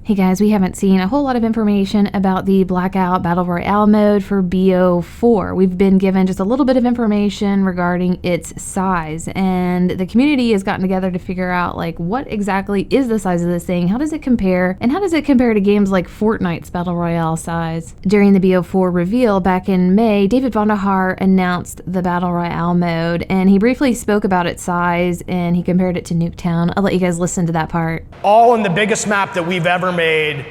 Hey guys, we haven't seen a whole lot of information about the Blackout Battle Royale mode for BO4. We've been given just a little bit of information regarding its size, and the community has gotten together to figure out like what exactly is the size of this thing, how does it compare, and how does it compare to games like Fortnite's Battle Royale size. During the BO4 reveal back in May, David Vonderhaar announced the Battle Royale mode, and he briefly spoke about its size and he compared it to Nuketown. I'll let you guys listen to that part. All in the biggest map that we've ever made,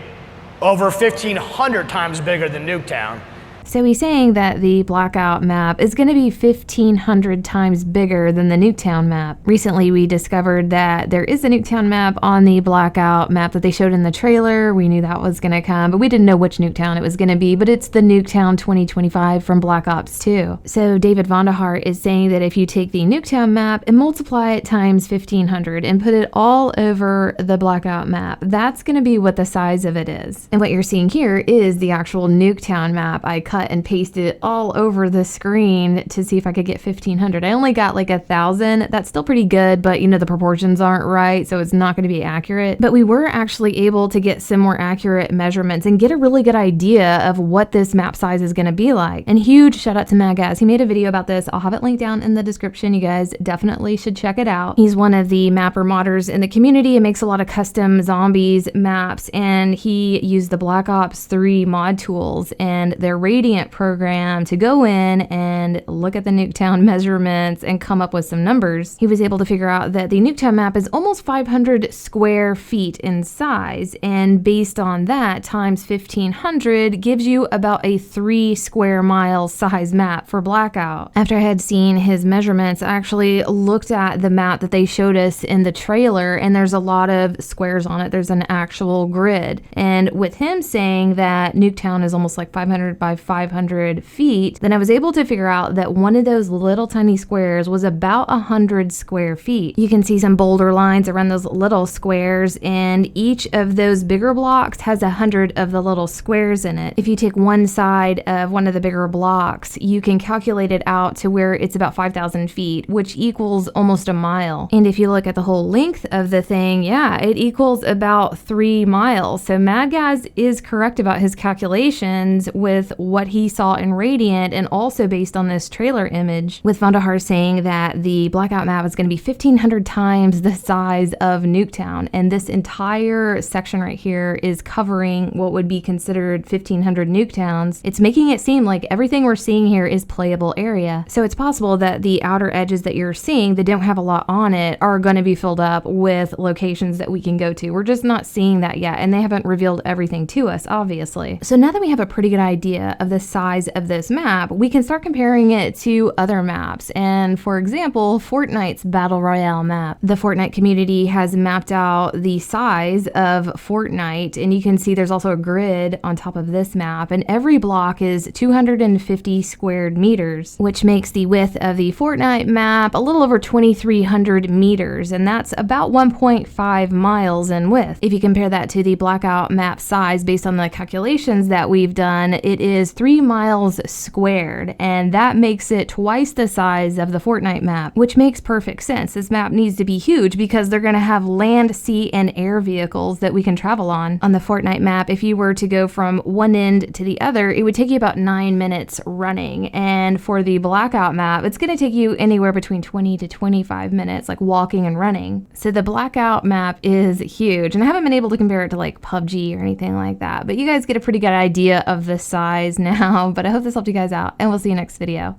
over 1,500 times bigger than Nuketown. So he's saying that the Blackout map is going to be 1,500 times bigger than the Nuketown map. Recently, we discovered that there is a Nuketown map on the Blackout map that they showed in the trailer. We knew that was going to come, but we didn't know which Nuketown it was going to be, but it's the Nuketown 2025 from Black Ops 2. So David Vonderhaar is saying that if you take the Nuketown map and multiply it times 1,500 and put it all over the Blackout map, that's going to be what the size of it is. And what you're seeing here is the actual Nuketown map. I cut and pasted it all over the screen to see if I could get 1,500. I only got like 1,000. That's still pretty good, but you know, the proportions aren't right, so it's not going to be accurate. But we were actually able to get some more accurate measurements and get a really good idea of what this map size is going to be like. And huge shout out to Magaz. He made a video about this. I'll have it linked down in the description. You guys definitely should check it out. He's one of the mapper modders in the community and makes a lot of custom zombies maps, and he used the Black Ops 3 mod tools and their Radiant program to go in and look at the Nuketown measurements and come up with some numbers. He was able to figure out that the Nuketown map is almost 500 square feet in size, and based on that times 1,500 gives you about a 3 square mile size map for Blackout. After I had seen his measurements, I actually looked at the map that they showed us in the trailer, and there's a lot of squares on it. There's an actual grid, and with him saying that Nuketown is almost like 500 by 500 feet, then I was able to figure out that one of those little tiny squares was about 100 square feet. You can see some boulder lines around those little squares, and each of those bigger blocks has 100 of the little squares in it. If you take one side of one of the bigger blocks, you can calculate it out to where it's about 5,000 feet, which equals almost a mile. And if you look at the whole length of the thing, yeah, it equals about 3 miles. So Madgaz is correct about his calculations with what he saw in Radiant, and also based on this trailer image, with Vonderhaar saying that the Blackout map is going to be 1,500 times the size of Nuketown, and this entire section right here is covering what would be considered 1,500 Nuketowns. It's making it seem like everything we're seeing here is playable area. So it's possible that the outer edges that you're seeing that don't have a lot on it are going to be filled up with locations that we can go to. We're just not seeing that yet, and they haven't revealed everything to us, obviously. So now that we have a pretty good idea of the size of this map, we can start comparing it to other maps. And for example, Fortnite's Battle Royale map. The Fortnite community has mapped out the size of Fortnite, and you can see there's also a grid on top of this map, and every block is 250 squared meters, which makes the width of the Fortnite map a little over 2,300 meters, and that's about 1.5 miles in width. If you compare that to the Blackout map size based on the calculations that we've done, it is 3 miles squared, and that makes it twice the size of the Fortnite map, which makes perfect sense. This map needs to be huge because they're going to have land, sea, and air vehicles that we can travel on. On the Fortnite map, if you were to go from one end to the other, it would take you about 9 minutes running, and for the Blackout map, it's going to take you anywhere between 20 to 25 minutes, like walking and running. So the Blackout map is huge, and I haven't been able to compare it to like PUBG or anything like that, but you guys get a pretty good idea of the size now. But I hope this helped you guys out, and we'll see you next video.